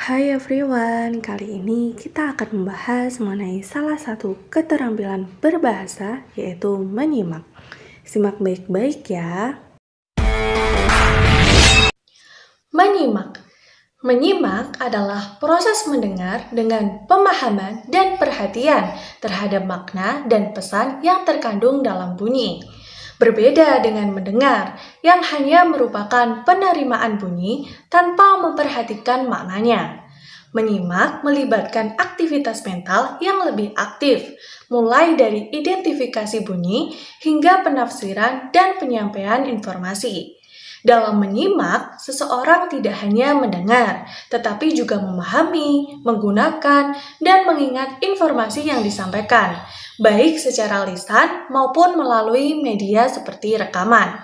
Hai everyone, kali ini kita akan membahas mengenai salah satu keterampilan berbahasa, yaitu menyimak. Simak baik-baik ya. Menyimak adalah proses mendengar dengan pemahaman dan perhatian terhadap makna dan pesan yang terkandung dalam bunyi. Berbeda dengan mendengar, yang hanya merupakan penerimaan bunyi tanpa memperhatikan maknanya. Menyimak melibatkan aktivitas mental yang lebih aktif, mulai dari identifikasi bunyi hingga penafsiran dan penyampaian informasi. Dalam menyimak, seseorang tidak hanya mendengar, tetapi juga memahami, menggunakan, dan mengingat informasi yang disampaikan, baik secara lisan maupun melalui media seperti rekaman.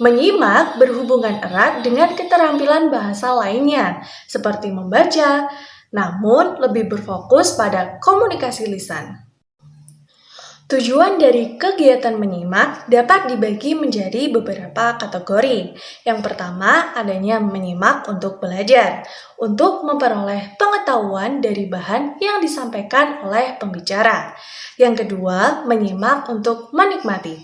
Menyimak berhubungan erat dengan keterampilan bahasa lainnya, seperti membaca, namun lebih berfokus pada komunikasi lisan. Tujuan dari kegiatan menyimak dapat dibagi menjadi beberapa kategori. Yang pertama, adanya menyimak untuk belajar, untuk memperoleh pengetahuan dari bahan yang disampaikan oleh pembicara. Yang kedua, menyimak untuk menikmati.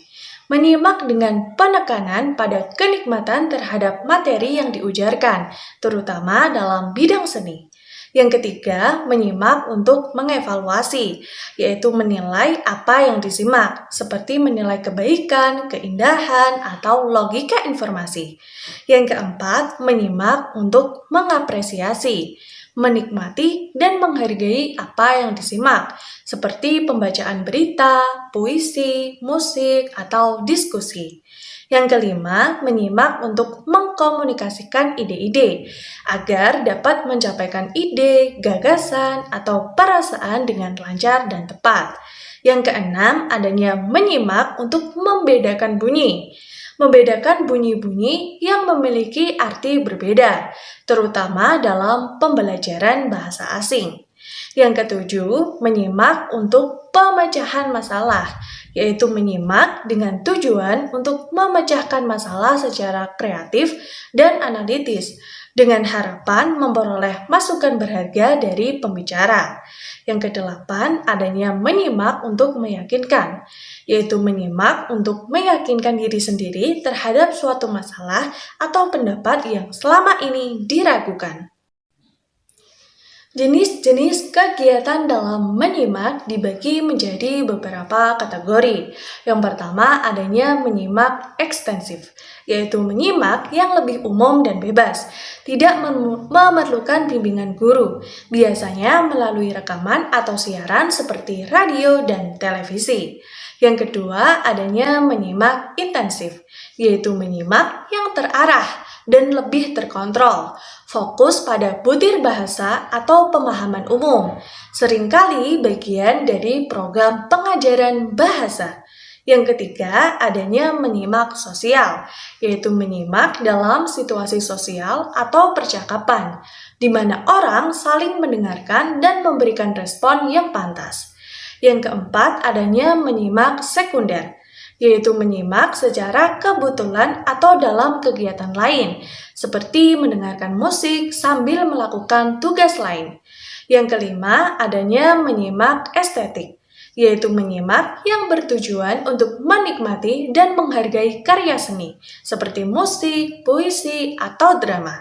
Menyimak dengan penekanan pada kenikmatan terhadap materi yang diujarkan, terutama dalam bidang seni. Yang ketiga, menyimak untuk mengevaluasi, yaitu menilai apa yang disimak, seperti menilai kebaikan, keindahan, atau logika informasi. Yang keempat, menyimak untuk mengapresiasi, menikmati dan menghargai apa yang disimak, seperti pembacaan berita, puisi, musik, atau diskusi. Yang kelima, menyimak untuk mengkomunikasikan ide-ide agar dapat mencapai ide, gagasan, atau perasaan dengan lancar dan tepat. Yang keenam, adanya menyimak untuk membedakan bunyi. Membedakan bunyi-bunyi yang memiliki arti berbeda, terutama dalam pembelajaran bahasa asing. Yang ketujuh, menyimak untuk pemecahan masalah, yaitu menyimak dengan tujuan untuk memecahkan masalah secara kreatif dan analitis, dengan harapan memperoleh masukan berharga dari pembicara. Yang kedelapan, adanya menyimak untuk meyakinkan, yaitu menyimak untuk meyakinkan diri sendiri terhadap suatu masalah atau pendapat yang selama ini diragukan. Jenis-jenis kegiatan dalam menyimak dibagi menjadi beberapa kategori. Yang pertama, adanya menyimak ekstensif, yaitu menyimak yang lebih umum dan bebas, tidak memerlukan bimbingan guru, biasanya melalui rekaman atau siaran seperti radio dan televisi. Yang kedua, adanya menyimak intensif, yaitu menyimak yang terarah dan lebih terkontrol, fokus pada butir bahasa atau pemahaman umum, seringkali bagian dari program pengajaran bahasa. Yang ketiga, adanya menyimak sosial, yaitu menyimak dalam situasi sosial atau percakapan, di mana orang saling mendengarkan dan memberikan respon yang pantas. Yang keempat, adanya menyimak sekunder, yaitu menyimak secara kebetulan atau dalam kegiatan lain, seperti mendengarkan musik sambil melakukan tugas lain. Yang kelima, adanya menyimak estetik, yaitu menyimak yang bertujuan untuk menikmati dan menghargai karya seni, seperti musik, puisi, atau drama.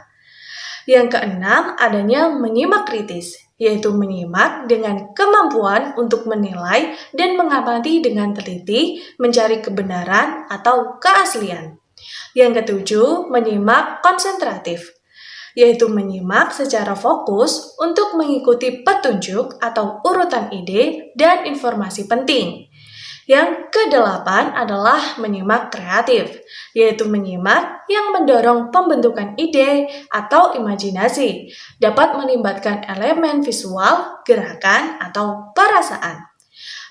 Yang keenam, adanya menyimak kritis, yaitu menyimak dengan kemampuan untuk menilai dan mengamati dengan teliti, mencari kebenaran atau keaslian. Yang ketujuh, menyimak konsentratif, yaitu menyimak secara fokus untuk mengikuti petunjuk atau urutan ide dan informasi penting. Yang kedelapan adalah menyimak kreatif, yaitu menyimak yang mendorong pembentukan ide atau imajinasi, dapat melibatkan elemen visual, gerakan, atau perasaan.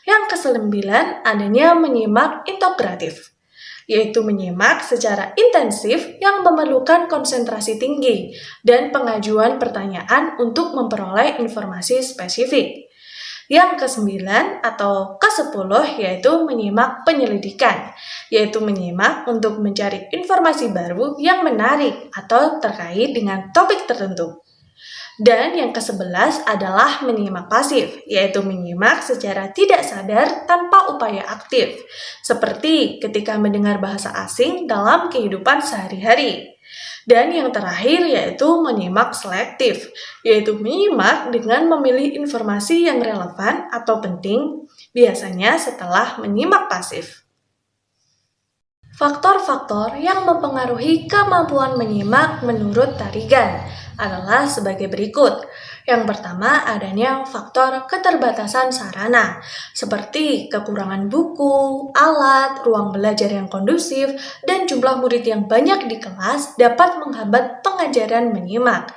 Yang kesembilan adanya menyimak integratif, yaitu menyimak secara intensif yang memerlukan konsentrasi tinggi dan pengajuan pertanyaan untuk memperoleh informasi spesifik. Yang kesembilan atau kesepuluh yaitu menyimak penyelidikan, yaitu menyimak untuk mencari informasi baru yang menarik atau terkait dengan topik tertentu. Dan yang ke-11 adalah menyimak pasif, yaitu menyimak secara tidak sadar tanpa upaya aktif, seperti ketika mendengar bahasa asing dalam kehidupan sehari-hari. Dan yang terakhir yaitu menyimak selektif, yaitu menyimak dengan memilih informasi yang relevan atau penting, biasanya setelah menyimak pasif. Faktor-faktor yang mempengaruhi kemampuan menyimak menurut Tarigan adalah sebagai berikut. Yang pertama, adanya faktor keterbatasan sarana, seperti kekurangan buku, alat, ruang belajar yang kondusif, dan jumlah murid yang banyak di kelas dapat menghambat pengajaran menyimak.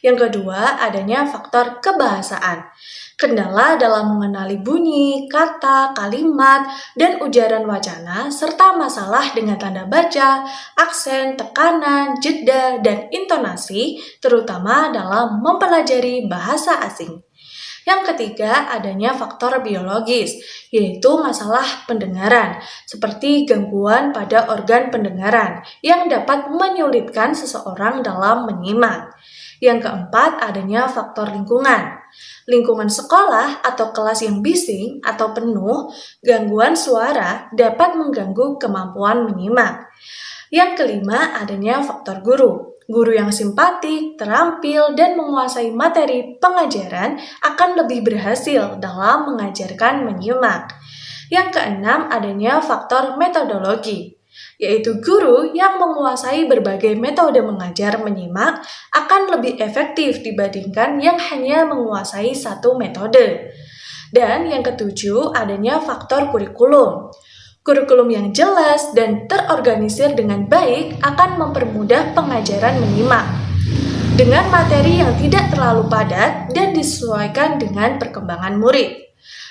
Yang kedua, adanya faktor kebahasaan. Kendala dalam mengenali bunyi, kata, kalimat, dan ujaran wacana, serta masalah dengan tanda baca, aksen, tekanan, jeda, dan intonasi, terutama dalam mempelajari bahasa asing. Yang ketiga, adanya faktor biologis, yaitu masalah pendengaran, seperti gangguan pada organ pendengaran, yang dapat menyulitkan seseorang dalam menyimak. Yang keempat, adanya faktor lingkungan. Lingkungan sekolah atau kelas yang bising atau penuh, gangguan suara dapat mengganggu kemampuan menyimak. Yang kelima, adanya faktor guru. Guru yang simpatik, terampil, dan menguasai materi pengajaran akan lebih berhasil dalam mengajarkan menyimak. Yang keenam, adanya faktor metodologi, yaitu guru yang menguasai berbagai metode mengajar menyimak akan lebih efektif dibandingkan yang hanya menguasai satu metode. Dan yang ketujuh, adanya faktor kurikulum. Kurikulum yang jelas dan terorganisir dengan baik akan mempermudah pengajaran menyimak dengan materi yang tidak terlalu padat dan disesuaikan dengan perkembangan murid.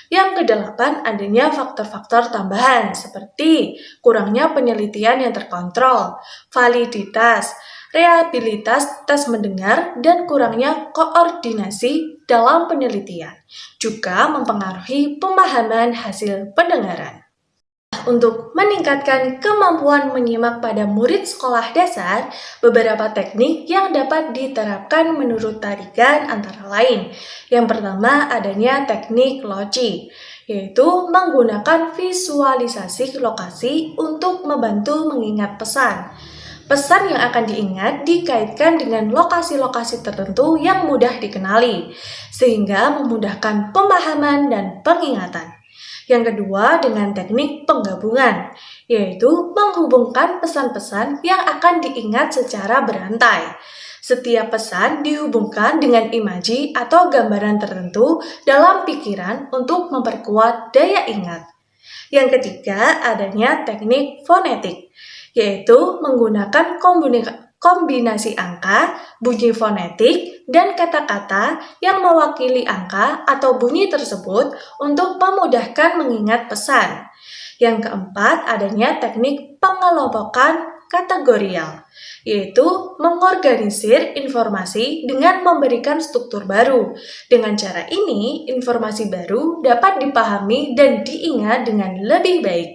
Yang kedelapan, adanya faktor-faktor tambahan seperti kurangnya penelitian yang terkontrol, validitas, reliabilitas tes mendengar, dan kurangnya koordinasi dalam penelitian, juga mempengaruhi pemahaman hasil pendengaran. Untuk meningkatkan kemampuan menyimak pada murid sekolah dasar, beberapa teknik yang dapat diterapkan menurut Tarigan antara lain. Yang pertama, adanya teknik loci, yaitu menggunakan visualisasi lokasi untuk membantu mengingat pesan. Pesan yang akan diingat dikaitkan dengan lokasi-lokasi tertentu yang mudah dikenali, sehingga memudahkan pemahaman dan pengingatan. Yang kedua, dengan teknik penggabungan, yaitu menghubungkan pesan-pesan yang akan diingat secara berantai. Setiap pesan dihubungkan dengan imaji atau gambaran tertentu dalam pikiran untuk memperkuat daya ingat. Yang ketiga, adanya teknik fonetik, yaitu menggunakan kombinasi angka, bunyi fonetik, dan kata-kata yang mewakili angka atau bunyi tersebut untuk memudahkan mengingat pesan. Yang keempat, adanya teknik pengelompokan kategorial, yaitu mengorganisir informasi dengan memberikan struktur baru. Dengan cara ini, informasi baru dapat dipahami dan diingat dengan lebih baik.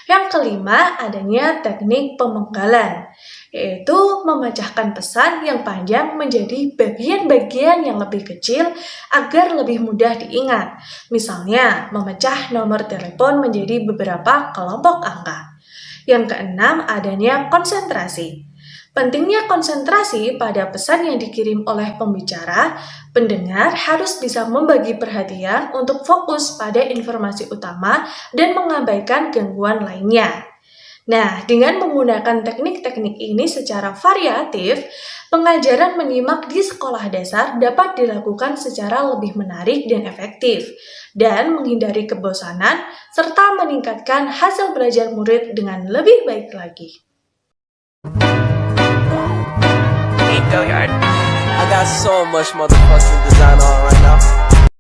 Yang kelima, adanya teknik pemenggalan, yaitu memecahkan pesan yang panjang menjadi bagian-bagian yang lebih kecil agar lebih mudah diingat. Misalnya, memecah nomor telepon menjadi beberapa kelompok angka. Yang keenam, adanya konsentrasi. Pentingnya konsentrasi pada pesan yang dikirim oleh pembicara, pendengar harus bisa membagi perhatian untuk fokus pada informasi utama dan mengabaikan gangguan lainnya. Nah, dengan menggunakan teknik-teknik ini secara variatif, pengajaran menyimak di sekolah dasar dapat dilakukan secara lebih menarik dan efektif, dan menghindari kebosanan, serta meningkatkan hasil belajar murid dengan lebih baik lagi. I got so much motherfucking design on right now.